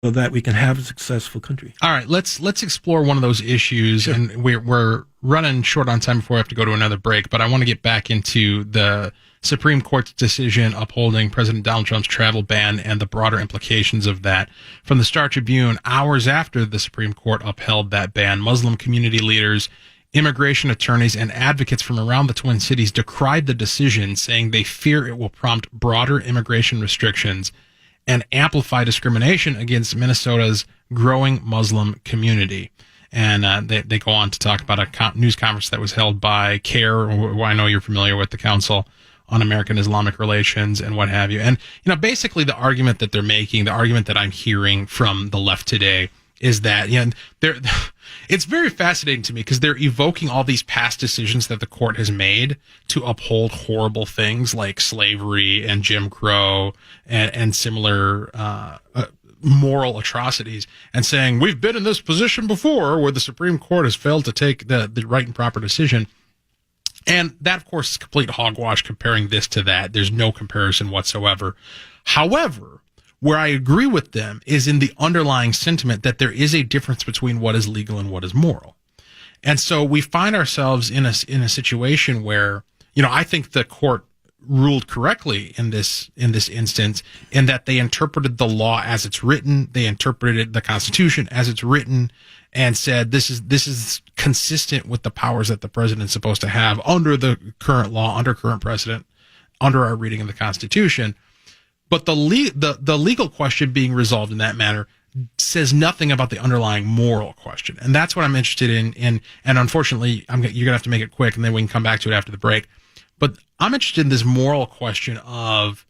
so that we can have a successful country. All right, let's explore one of those issues, sure. And we're running short on time before we have to go to another break, but I want to get back into the Supreme Court's decision upholding President Donald Trump's travel ban and the broader implications of that. From the Star Tribune, hours after the Supreme Court upheld that ban, Muslim community leaders, immigration attorneys, and advocates from around the Twin Cities decried the decision, saying they fear it will prompt broader immigration restrictions and amplify discrimination against Minnesota's growing Muslim community. And they go on to talk about a news conference that was held by CAIR, who I know you're familiar with, the Council on American Islamic Relations and what have you. And, basically the argument that they're making, the argument that I'm hearing from the left today is that, it's very fascinating to me because they're evoking all these past decisions that the court has made to uphold horrible things like slavery and Jim Crow and similar moral atrocities, and saying we've been in this position before where the Supreme Court has failed to take the right and proper decision. And that, of course, is complete hogwash comparing this to that. There's no comparison whatsoever. However, where I agree with them is in the underlying sentiment that there is a difference between what is legal and what is moral. And so we find ourselves in a situation where, I think the court ruled correctly in this instance, in that they interpreted the law as it's written. They interpreted the Constitution as it's written and said this is consistent with the powers that the president's supposed to have under the current law, under current precedent, under our reading of the Constitution. But the legal question being resolved in that manner says nothing about the underlying moral question. And that's what I'm interested in. And unfortunately, you're going to have to make it quick, and then we can come back to it after the break. But I'm interested in this moral question of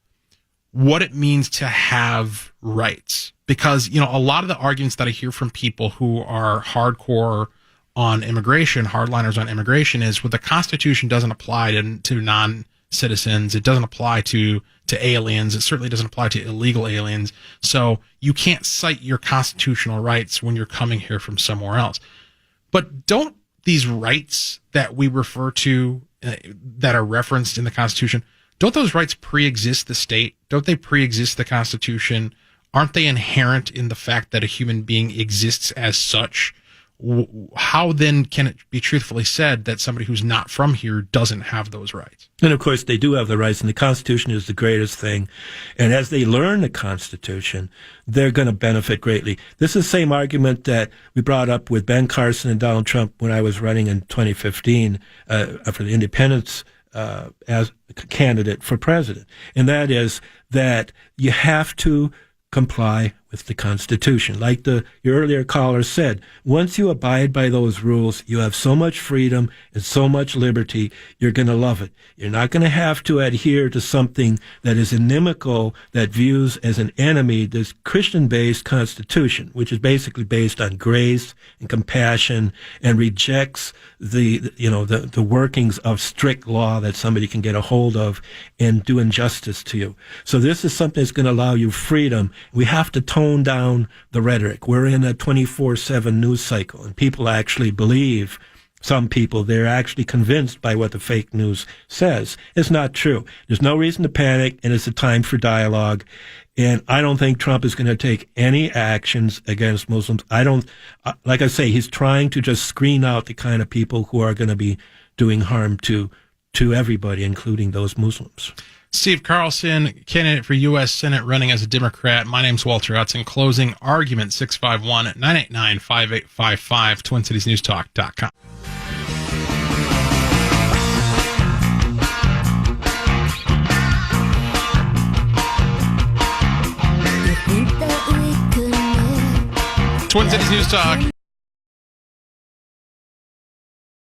what it means to have rights. Because, a lot of the arguments that I hear from people who are hardcore on immigration, hardliners on immigration, is the Constitution doesn't apply to non-citizens. It doesn't apply to aliens. It certainly doesn't apply to illegal aliens. So you can't cite your constitutional rights when you're coming here from somewhere else. But don't these rights that we refer to, that are referenced in the Constitution, don't those rights pre-exist the state? Don't they pre-exist the Constitution? Aren't they inherent in the fact that a human being exists as such? How then can it be truthfully said that somebody who's not from here doesn't have those rights? And of course, they do have the rights, and the Constitution is the greatest thing. And as they learn the Constitution, they're going to benefit greatly. This is the same argument that we brought up with Ben Carson and Donald Trump when I was running in 2015 for the independents as a candidate for president. And that is that you have to comply with the Constitution. Like your earlier caller said, once you abide by those rules, you have so much freedom and so much liberty, you're going to love it. You're not going to have to adhere to something that is inimical, that views as an enemy this Christian-based Constitution, which is basically based on grace and compassion and rejects the workings of strict law that somebody can get a hold of and do injustice to you. So this is something that's going to allow you freedom. We have to tone down the rhetoric. We're in a 24/7 news cycle, and people actually believe, some people, they're actually convinced by what the fake news says. It's not true. There's no reason to panic, and it's a time for dialogue. And I don't think Trump is going to take any actions against Muslims. Like I say, he's trying to just screen out the kind of people who are going to be doing harm to everybody, including those Muslims. Steve Carlson, candidate for U.S. Senate, running as a Democrat. My name's Walter Hudson. Closing argument, 651-989-5855, TwinCitiesNewsTalk.com. Twin Cities News Talk.